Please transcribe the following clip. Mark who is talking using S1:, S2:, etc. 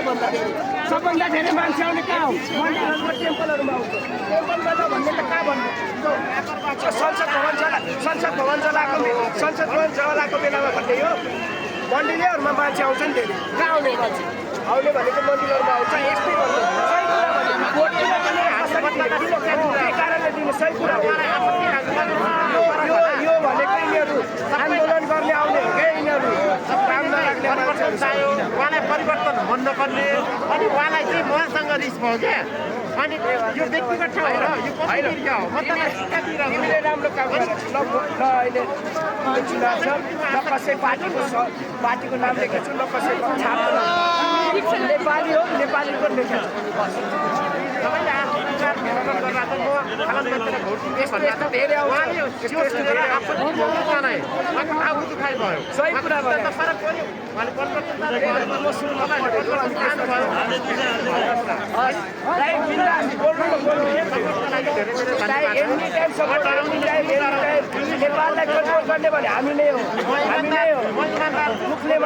S1: सबभन्दा धेरै मान्छे आउने कहाँ हो? मन्दिरहरूमा टेम्पलहरूमा आउँछ। टेम्पलमा त भन्ने त कहाँ भन्नु? संसद भवन जलाएको बेलामा भन्ने हो। मन्दिरहरूमा मान्छे आउँछ नि धेरै। कहाँ आउने मान्छे? आउने भनेको मन्दिरहरूमा आउँछ। यस्तै भन्नु के कारणले दिनु? सही कुरा हो। यो भनेको यिनीहरू आन्दोलन गर्ने आउने हो क्या यिनीहरू। काम नराख्ने
S2: परिवर्तन चाहियो, उहाँलाई परिवर्तन मन नपर्ने अनि उहाँलाई चाहिँ मसँग रिस भयो क्या। अनि यो व्यक्तिगत ठाउँ हो, यो कसरी क्या हो? म तपाईँलाई शिक्षा दिइरहेको छु।
S1: तिमीले राम्रो काम गर। ल अहिले चुनाव छ, न कसै पार्टीको नाम लेखेको छु, न कसैको छापको नाम। नेपाली हो, नेपालीको लेखेको छु।
S2: तपाईँले आफ्नो विचार व्यक्त गर्दा चाहिँ म फलान मान्छेलाई भोट दिन्छु भन्दा त
S1: धेरै आउँछ।
S2: उहाँले त्यो सुनेर आफ्नो बोल्नु बनाए अनि आगो दुखाइ भयो।
S1: सही कुरा भयो।
S2: त फरक पर्यो। उहाँले परिवर्तन जानु भयो। तपाईँले परिवर्तन जानु भयो।
S1: नेपाललाई कन्ट्रोल गर्ने भने हामी नै हो। हामी नै हो। मुखले